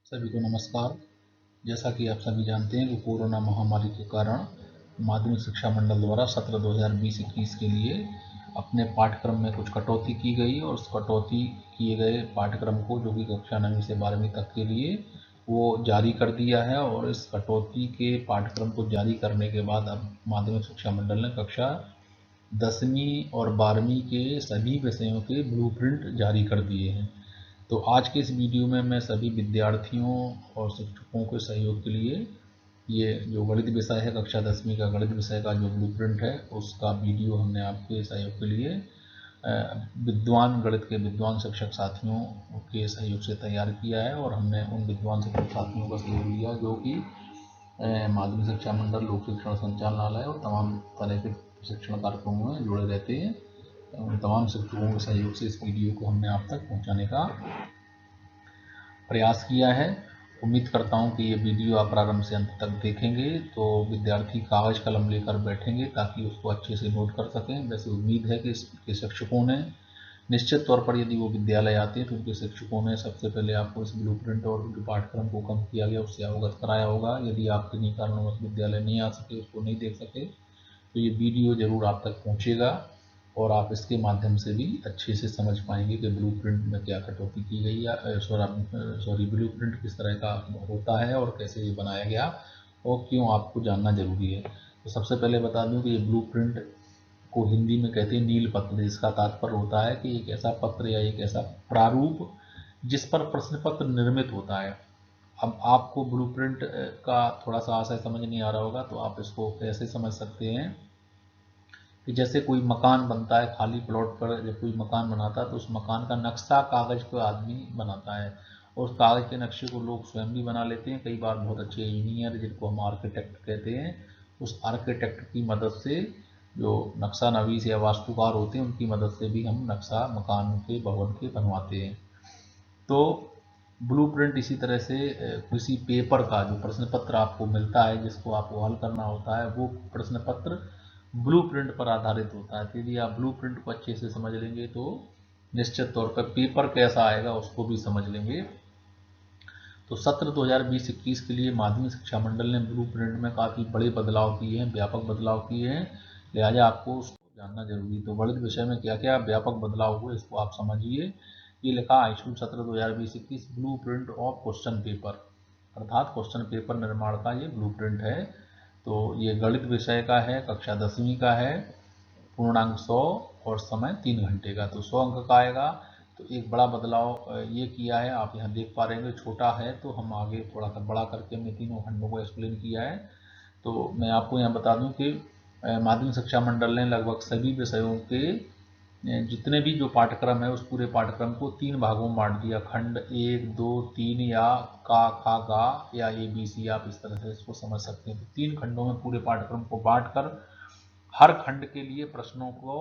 सभी को नमस्कार। जैसा कि आप सभी जानते हैं कि कोरोना महामारी के कारण माध्यमिक शिक्षा मंडल द्वारा सत्र 2020-21 के लिए अपने पाठ्यक्रम में कुछ कटौती की गई और उस कटौती किए गए पाठ्यक्रम को, जो कि कक्षा 9वीं से 12वीं तक के लिए, वो जारी कर दिया है। और इस कटौती के पाठ्यक्रम को जारी करने के बाद अब माध्यमिक शिक्षा मंडल ने कक्षा 10वीं और 12वीं के सभी विषयों के ब्लूप्रिंट जारी कर दिए हैं। तो आज के इस वीडियो में मैं सभी विद्यार्थियों और शिक्षकों के सहयोग के लिए ये जो गणित विषय है, कक्षा 10वीं का गणित विषय का जो ब्लूप्रिंट है, उसका वीडियो हमने आपके सहयोग के लिए विद्वान गणित के विद्वान शिक्षक साथियों के सहयोग से तैयार किया है। और हमने उन विद्वान शिक्षक साथियों का सहयोग लिया जो कि माध्यमिक शिक्षा मंडल, लोक शिक्षण संचालनालय और तमाम तरह के शिक्षण कार्यक्रमों में जुड़े रहते हैं। उन तमाम शिक्षकों के सहयोग से इस वीडियो को हमने आप तक पहुंचाने का प्रयास किया है। उम्मीद करता हूं कि ये वीडियो आप प्रारंभ से अंत तक देखेंगे तो विद्यार्थी कागज कलम लेकर बैठेंगे ताकि उसको अच्छे से नोट कर सकें। वैसे उम्मीद है कि इसके शिक्षकों ने निश्चित तौर पर, यदि वो विद्यालय आते हैं तो उनके शिक्षकों ने सबसे पहले आपको इस ब्लूप्रिंट और जो पाठ्यक्रम को कम किया गया उससे अवगत कराया होगा। यदि आप किन्हीं कारणवश विद्यालय नहीं आ सके, उसको नहीं देख सके, तो ये वीडियो जरूर आप तक पहुंचेगा और आप इसके माध्यम से भी अच्छे से समझ पाएंगे कि ब्लूप्रिंट में क्या कटौती की गई है, ब्लूप्रिंट किस तरह का होता है और कैसे ये बनाया गया और क्यों आपको जानना जरूरी है। तो सबसे पहले बता दूं कि ये ब्लूप्रिंट को हिंदी में कहते हैं नील पत्र। इसका तात्पर्य होता है कि एक ऐसा पत्र या एक ऐसा प्रारूप जिस पर प्रश्न पत्र निर्मित होता है। अब आपको ब्लूप्रिंट का थोड़ा सा आशय समझ नहीं आ रहा होगा, तो आप इसको कैसे समझ सकते हैं कि जैसे कोई मकान बनता है, खाली प्लॉट पर जब कोई मकान बनाता है तो उस मकान का नक्शा कागज पर आदमी बनाता है और उस कागज के नक्शे को लोग स्वयं भी बना लेते हैं। कई बार बहुत अच्छे इंजीनियर, जिनको हम आर्किटेक्ट कहते हैं, उस आर्किटेक्ट की मदद से, जो नक्शा नवीस या वास्तुकार होते हैं, उनकी मदद से भी हम नक्शा मकान के, भवन के बनवाते हैं। तो ब्लूप्रिंट इसी तरह से किसी पेपर का जो प्रश्न पत्र आपको मिलता है, जिसको आपको हल करना होता है, वो प्रश्न पत्र ब्लूप्रिंट पर आधारित होता है। तो यदि आप ब्लूप्रिंट को अच्छे से समझ लेंगे तो निश्चित तौर पर पेपर कैसा आएगा उसको भी समझ लेंगे। तो सत्र 2020-21 के लिए माध्यमिक शिक्षा मंडल ने ब्लूप्रिंट में काफ़ी बड़े बदलाव किए हैं, व्यापक बदलाव किए हैं, लिहाजा आपको उसको जानना जरूरी। तो गणित विषय में क्या क्या व्यापक बदलाव हुए इसको आप समझिए। ये लिखा हाईस्कूल सत्र 2020-21 ब्लूप्रिंट ऑफ क्वेश्चन पेपर, अर्थात क्वेश्चन पेपर निर्माण का ये ब्लूप्रिंट है। तो ये गणित विषय का है, कक्षा 10वीं का है, पूर्णांक 100 और समय 3 घंटे का। तो 100 अंक का आएगा। तो एक बड़ा बदलाव ये किया है, आप यहाँ देख पा रहे हैं, छोटा है तो हम आगे थोड़ा सा बड़ा करके हमने तीनों खंडों को एक्सप्लेन किया है। तो मैं आपको यहाँ बता दूं कि माध्यमिक शिक्षा मंडल ने लगभग सभी विषयों के जितने भी जो पाठ्यक्रम है, उस पूरे पाठ्यक्रम को 3 भागों में बांट दिया। खंड 1, 2, 3 या का, खा, गा या ABC, आप इस तरह से इसको समझ सकते हैं। तो 3 खंडों में पूरे पाठ्यक्रम को बांटकर हर खंड के लिए प्रश्नों को,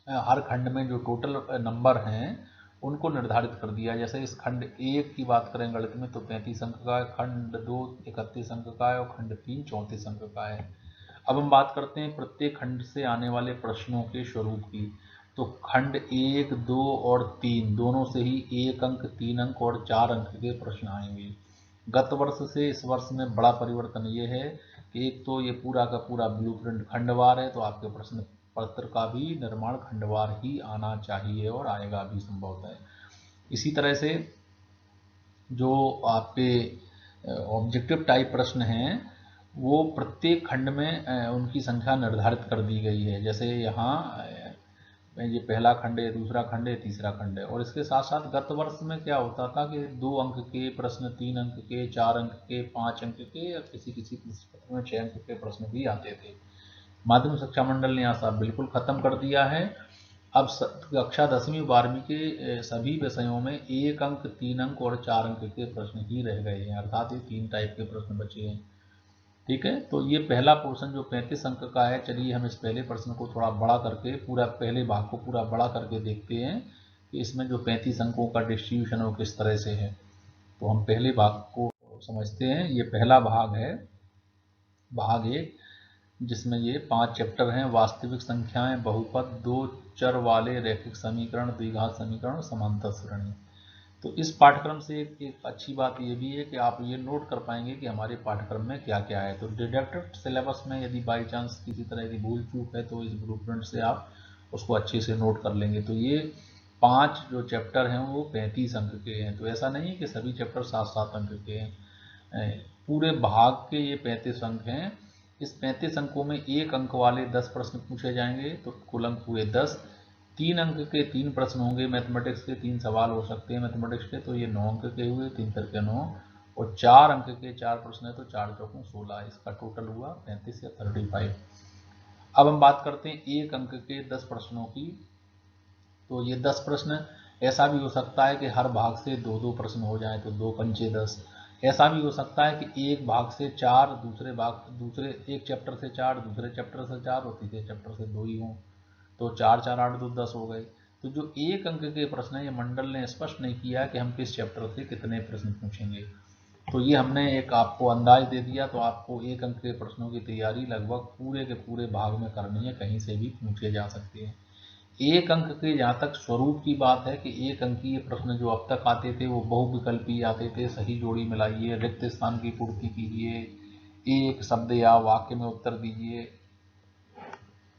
हर खंड में जो टोटल नंबर हैं उनको निर्धारित कर दिया। जैसे इस खंड 1 की बात करें गणित में तो 35 अंक का है, खंड 2 31 अंक का है और खंड 3 34 अंक का है। अब हम बात करते हैं प्रत्येक खंड से आने वाले प्रश्नों के स्वरूप की। तो खंड 1, 2 और 3 दोनों से ही 1 अंक, 3 अंक और 4 अंक के प्रश्न आएंगे। गत वर्ष से इस वर्ष में बड़ा परिवर्तन ये है कि एक तो ये पूरा का पूरा ब्लूप्रिंट खंडवार है, तो आपके प्रश्न पत्र का भी निर्माण खंडवार ही आना चाहिए और आएगा भी संभवतः। इसी तरह से जो आपके ऑब्जेक्टिव टाइप प्रश्न हैं वो प्रत्येक खंड में उनकी संख्या निर्धारित कर दी गई है। जैसे यहाँ ये पहला खंड है, दूसरा खंड है, तीसरा खंड है। और इसके साथ साथ गत वर्ष में क्या होता था कि 2 अंक के प्रश्न, 3 अंक के, 4 अंक के, 5 अंक के या किसी किसी पत्र में 6 अंक के प्रश्न भी आते थे। माध्यमिक शिक्षा मंडल ने यहाँ बिल्कुल खत्म कर दिया है। अब कक्षा 10वीं 12वीं के सभी विषयों में 1 अंक, 3 अंक और 4 अंक के प्रश्न ही रह गए हैं, अर्थात ये 3 टाइप के प्रश्न बचे हैं। ठीक है, तो ये पहला पोर्शन जो 35 अंक का है, चलिए हम इस पहले प्रश्न को थोड़ा बड़ा करके, पूरा पहले भाग को पूरा बड़ा करके देखते हैं कि इसमें जो 35 अंकों का डिस्ट्रीब्यूशन वो किस तरह से है। तो हम पहले भाग को समझते हैं। ये पहला भाग है, भाग 1, जिसमें ये 5 चैप्टर हैं। वास्तविक संख्याएं, बहुपद, 2 चर वाले रैखिक समीकरण, द्विघात समीकरण, समांतर श्रेणी। तो इस पाठ्यक्रम से एक अच्छी बात ये भी है कि आप ये नोट कर पाएंगे कि हमारे पाठ्यक्रम में क्या क्या है। तो डिडक्टेड सिलेबस में यदि बाई चांस किसी तरह की भूल चूक है तो इस ब्लूप्रिंट से आप उसको अच्छे से नोट कर लेंगे। तो ये 5 जो चैप्टर हैं वो 35 अंक के हैं। तो ऐसा नहीं है कि सभी चैप्टर 7-7 अंक के हैं, पूरे भाग के ये 35 अंक हैं। इस 35 अंकों में 1 अंक वाले 10 प्रश्न पूछे जाएंगे, तो कुल अंक हुए 10। 3 अंक के 3 प्रश्न होंगे, मैथमेटिक्स के 3 सवाल हो सकते हैं मैथमेटिक्स के, तो ये 9 अंक के हुए, 3 के 9, और 4 अंक के 4 प्रश्न है तो 4 चौकों 16, इसका टोटल हुआ 35 या 35। अब हम बात करते हैं 1 अंक के 10 प्रश्नों की। तो ये 10 प्रश्न ऐसा भी हो सकता है कि हर भाग से 2-2 प्रश्न हो जाए, तो 2 पंचे 10। ऐसा भी हो सकता है कि एक भाग से 4, दूसरे एक चैप्टर से 4, दूसरे चैप्टर से 4 और तीसरे चैप्टर से 2 ही हों, तो 4 4 8 2 10 हो गए। तो जो 1 अंक के प्रश्न है, ये मंडल ने स्पष्ट नहीं किया कि हम किस चैप्टर से कितने प्रश्न पूछेंगे, तो ये हमने एक आपको अंदाज दे दिया। तो आपको 1 अंक के प्रश्नों की तैयारी लगभग पूरे के पूरे भाग में करनी है, कहीं से भी पूछे जा सकते हैं। 1 अंक के जहाँ तक स्वरूप की बात है कि 1 अंकीय प्रश्न जो अब तक आते थे वो बहुविकल्पी आते थे, सही जोड़ी मिलाइए, रिक्त स्थान की पूर्ति कीजिए, एक शब्द या वाक्य में उत्तर दीजिए,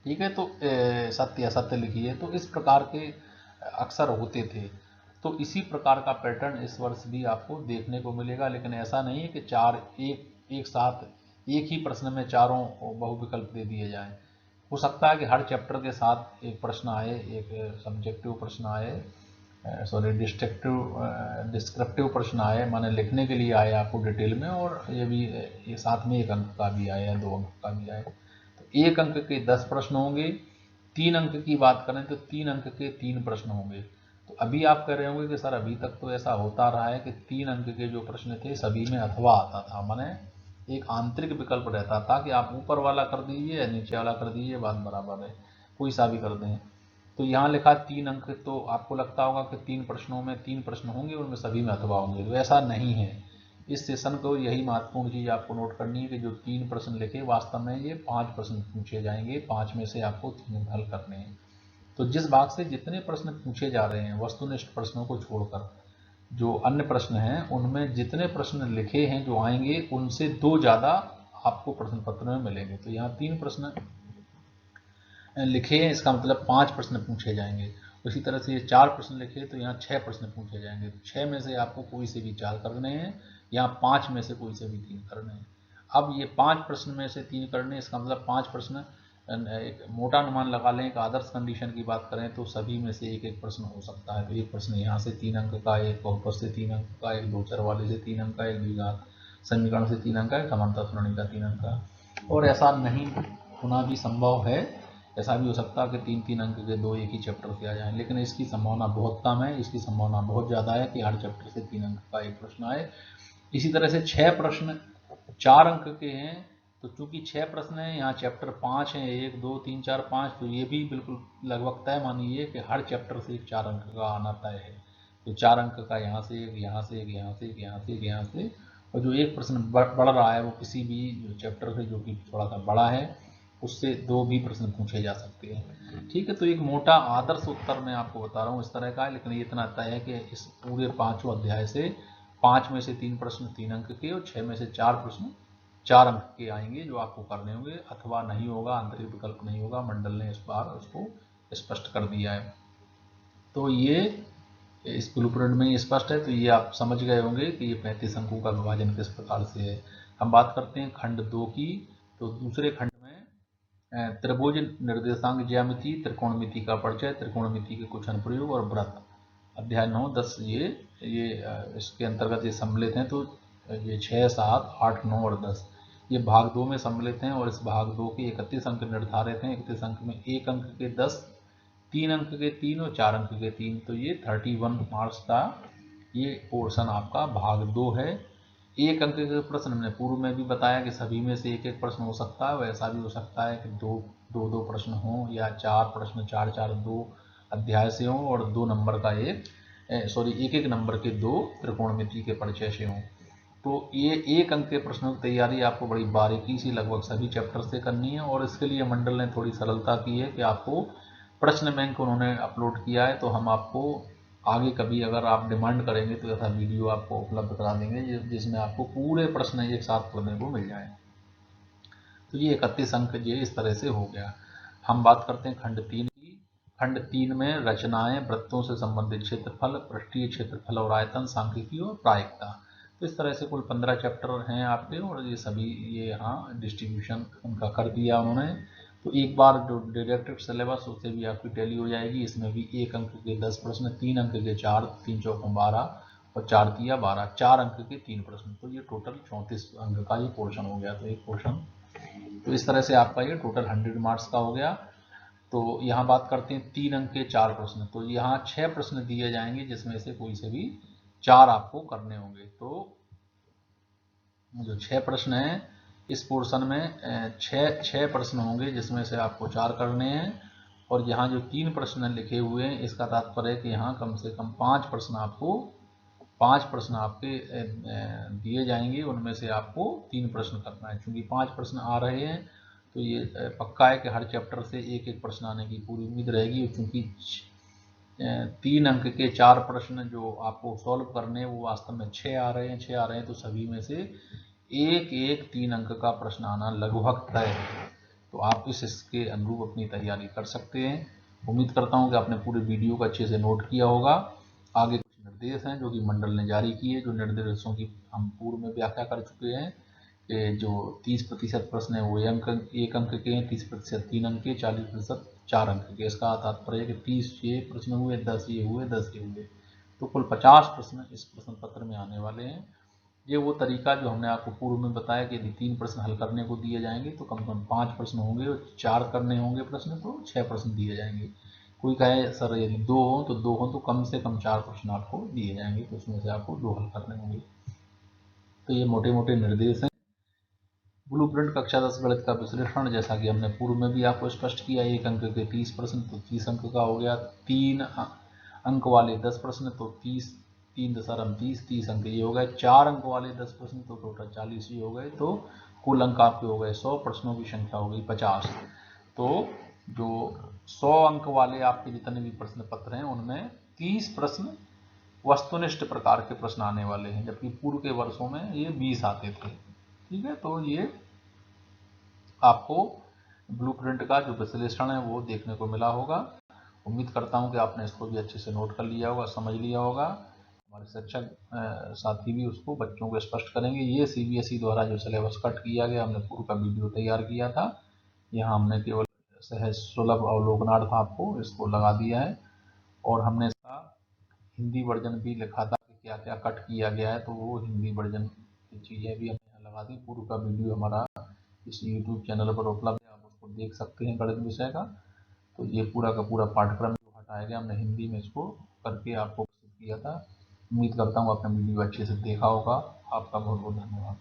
ठीक है, तो सत्य असत्य लिखिए, तो इस प्रकार के अक्सर होते थे। तो इसी प्रकार का पैटर्न इस वर्ष भी आपको देखने को मिलेगा, लेकिन ऐसा नहीं है कि एक साथ एक ही प्रश्न में चारों बहुविकल्प दे दिए जाएं। हो सकता है कि हर चैप्टर के साथ एक प्रश्न आए, एक सब्जेक्टिव प्रश्न आए, सॉरी डिस्क्रिप्टिव प्रश्न आए, माने लिखने के लिए आए आपको डिटेल में, और ये साथ में 1 अंक का भी आए या 2 अंक का भी आए। तो 1 अंक के 10 प्रश्न होंगे। 3 अंक की बात करें तो 3 अंक के 3 प्रश्न होंगे। तो अभी आप कह रहे होंगे कि सर अभी तक तो ऐसा होता रहा है कि 3 अंक के जो प्रश्न थे सभी में अथवा आता था, माने एक आंतरिक विकल्प रहता था कि आप ऊपर वाला कर दीजिए या नीचे वाला कर दीजिए, बात बराबर है, कोई सा भी कर दें। तो यहाँ लिखा 3 अंक, तो आपको लगता होगा कि 3 प्रश्नों में 3 प्रश्न होंगे, उनमें सभी में अथवा होंगे, तो ऐसा नहीं है। इस सेशन को यही महत्वपूर्ण चीज़ आपको नोट करनी है कि जो 3 प्रश्न लिखे वास्तव में ये 5 प्रश्न पूछे जाएंगे, 5 में से आपको 3 हल करने हैं। तो जिस भाग से जितने प्रश्न पूछे जा रहे हैं वस्तुनिष्ठ प्रश्नों को छोड़कर, जो अन्य प्रश्न हैं उनमें जितने प्रश्न लिखे हैं जो आएंगे उनसे 2 ज़्यादा आपको प्रश्न पत्र में मिलेंगे। तो यहाँ 3 प्रश्न लिखे हैं, इसका मतलब 5 प्रश्न पूछे जाएंगे। उसी तरह से ये 4 प्रश्न लिखे तो यहाँ 6 प्रश्न पूछे जाएंगे, तो 6 में से आपको कोई से भी 4 करने हैं, यहाँ 5 में से कोई से भी 3 करने हैं। अब ये 5 प्रश्न में से 3 करने, इसका मतलब 5 प्रश्न, एक मोटा अनुमान लगा लें, एक आदर्श कंडीशन की बात करें तो सभी में से एक एक प्रश्न हो सकता है। तो एक प्रश्न यहाँ से 3 अंक का, एक बहुपद से 3 अंक का, एक दो चर वाले से 3 अंक का, एक द्विघात समीकरण से 3 अंक का, एक समानता सारणी का 3 अंक का। और ऐसा नहीं होना भी संभव है, ऐसा भी हो सकता है कि 3-3 अंक के 2 एक ही चैप्टर से आ जाएं, लेकिन इसकी संभावना बहुत कम है। इसकी संभावना बहुत ज़्यादा है कि हर चैप्टर से 3 अंक का एक प्रश्न आए। इसी तरह से 6 प्रश्न 4 अंक के हैं, तो चूंकि 6 प्रश्न हैं, यहाँ चैप्टर 5 हैं, 1 2 3 4 5, तो ये भी बिल्कुल लगभग तय मानिए कि हर चैप्टर से 4 अंक का आना तय है। तो 4 अंक का यहाँ से एक, यहाँ से एक, यहाँ से एक, यहाँ से एक, यहाँ से, और जो एक प्रश्न बढ़ रहा है वो किसी भी चैप्टर से जो कि थोड़ा सा बड़ा है उससे 2 भी प्रश्न पूछे जा सकते हैं, ठीक है। तो एक मोटा आदर्श उत्तर मैं आपको बता रहा हूँ इस तरह का है, लेकिन ये इतना तय है कि इस पूरे 5वें अध्याय से 5 में से 3 प्रश्न 3 अंक के और 6 में से 4 प्रश्न 4 अंक के आएंगे जो आपको करने होंगे, अथवा नहीं होगा, आंतरिक विकल्प नहीं होगा, मंडल ने इस बार उसको स्पष्ट कर दिया है। तो ये इस ब्लूप्रिंट में स्पष्ट है, तो ये आप समझ गए होंगे कि ये 35 अंकों का विभाजन किस प्रकार से है। हम बात करते हैं खंड 2 की। तो दूसरे खंड में त्रिभुज निर्देशांक ज्यामिति, त्रिकोणमिति का परिचय, त्रिकोणमिति के कुछ अनुप्रयोग और व्रत, अध्याय 9 10 ये इसके अंतर्गत ये सम्मिलित हैं। तो ये 6 7 8 9 और 10 ये भाग 2 में सम्मिलित हैं, और इस भाग 2 के 31 अंक निर्धारित हैं। 31 अंक में 1 अंक के 10, 3 अंक के 3 और 4 अंक के 3, तो ये 31 मार्क्स का ये पोर्शन आपका भाग 2 है। 1 अंक के प्रश्न हमने पूर्व में भी बताया कि सभी में से एक एक प्रश्न हो सकता है, वैसा भी हो सकता है कि दो प्रश्न हों, या 4 प्रश्न 4 4 2 अध्याय से हों, और 2 नंबर का एक एक नंबर के 2 त्रिकोणमिति के परिचय से हों। तो ये 1 अंक के प्रश्नों की तैयारी आपको बड़ी बारीकी से लगभग सभी चैप्टर से करनी है, और इसके लिए मंडल ने थोड़ी सरलता की है कि आपको प्रश्न बैंक उन्होंने अपलोड किया है, तो हम आपको आगे कभी अगर आप डिमांड करेंगे तो ऐसा वीडियो आपको उपलब्ध करा देंगे जिसमें आपको पूरे प्रश्न एक साथ पढ़ने को मिल जाए। तो ये 31 अंक ये इस तरह से हो गया। हम बात करते हैं खंड 3 की। खंड 3 में रचनाएं, वृत्तों से संबंधित क्षेत्रफल, पृष्ठीय क्षेत्रफल और आयतन, सांख्यिकी और प्रायिकता। तो इस तरह से कुल 15 चैप्टर हैं आपके, और ये सभी ये यहाँ डिस्ट्रीब्यूशन उनका कर दिया उन्होंने। तो एक बार जो डायरेक्टेड सिलेबस उससे भी आपकी टैली हो जाएगी। इसमें भी 1 अंक के 10 प्रश्न, 3 अंक के 4, 3 चौकों 12 और 4 तिया 12, 4 अंक के 3 प्रश्न। तो ये टोटल 34 अंक का ये पोर्शन हो गया। तो एक पोर्शन तो इस तरह से आपका ये टोटल 100 मार्क्स का हो गया। तो यहाँ बात करते हैं 3 अंक के 4 प्रश्न। तो यहाँ 6 प्रश्न दिए जाएंगे जिसमें से कोई से भी 4 आपको करने होंगे। तो जो 6 प्रश्न हैं इस पोर्शन में 6 प्रश्न होंगे जिसमें से आपको 4 करने हैं। और यहाँ जो 3 प्रश्न लिखे हुए हैं इसका तात्पर्य है कि यहाँ कम से कम 5 प्रश्न आपके दिए जाएंगे, उनमें से आपको 3 प्रश्न करना है। क्योंकि 5 प्रश्न आ रहे हैं तो ये पक्का है कि हर चैप्टर से एक एक प्रश्न आने की पूरी उम्मीद रहेगी। क्योंकि 3 अंक के 4 प्रश्न जो आपको सॉल्व करने हैं वो वास्तव में 6 आ रहे हैं, तो सभी में से एक एक 3 अंक का प्रश्न आना लगभग तय है। तो आप इसके अनुरूप अपनी तैयारी कर सकते हैं। उम्मीद करता हूँ कि आपने पूरे वीडियो को अच्छे से नोट किया होगा। आगे कुछ निर्देश हैं जो कि मंडल ने जारी किए, जो निर्देशों की हम पूर्व में व्याख्या कर चुके हैं कि जो 30% प्रश्न है वो एक अंक के हैं, 30% 3 अंक के, 40% 4 अंक के। इसका तात्पर्य है कि 30 ये प्रश्न हुए, 10 ये हुए, 10 ये हुए, तो कुल 50 प्रश्न इस प्रश्न पत्र में आने वाले हैं। ये वो तरीका जो हमने आपको पूर्व में बताया कि यदि 3 प्रश्न हल करने को दिए जाएंगे तो कम से कम 5 प्रश्न होंगे, और 4 करने होंगे प्रश्न तो 6 प्रश्न दिए जाएंगे। कोई कहे सर यदि 2 हो तो कम से कम 4 प्रश्न आपको दिए जाएंगे, तो उसमें से आपको 2 हल करने होंगे। तो ये मोटे मोटे निर्देश हैं। ब्लूप्रिंट कक्षा 10 गणित का विश्लेषण, जैसा कि हमने पूर्व में भी आपको स्पष्ट किया, 1 अंक के 30 प्रश्न तो 30 अंक का हो गया। 3 अंक वाले 10 प्रश्न तो 30, 3 दशमलव 30, 30 अंक ये हो गए। 4 अंक वाले 10 प्रश्न तो टोटल 40 ही हो गए। तो कुल अंक आपके हो गए 100, प्रश्नों की संख्या हो गई 50। तो जो 100 अंक वाले आपके जितने भी प्रश्न पत्र हैं उनमें 30 प्रश्न वस्तुनिष्ठ प्रकार के प्रश्न आने वाले हैं, जबकि पूर्व के वर्षों में ये 20 आते थे। ठीक है, तो ये आपको ब्लूप्रिंट का जो विश्लेषण है वो देखने को मिला होगा। उम्मीद करता हूं कि आपने इसको भी अच्छे से नोट कर लिया होगा, समझ लिया होगा। हमारे शिक्षक साथी भी उसको बच्चों को स्पष्ट करेंगे। ये सीबीएसई द्वारा जो सिलेबस कट किया गया, हमने पूर्व का वीडियो तैयार किया था, यहाँ हमने केवल सहज सुलभ अवलोकनार्थ आपको इसको लगा दिया है। और हमने इसका हिंदी वर्जन भी लिखा था कि क्या क्या कट किया गया है, तो वो हिंदी वर्जन की चीज़ें भी हमने यहाँ लगा दी। पूर्व का वीडियो हमारा इस YouTube चैनल पर उपलब्ध है, आप उसको देख सकते हैं गणित विषय का। तो ये पूरा का पूरा पाठ्यक्रम जो हटाया गया हमने हिंदी में इसको करके आपको प्रस्तुत किया था। उम्मीद करता हूँ आपने वीडियो अच्छे से देखा होगा। आपका बहुत बहुत धन्यवाद।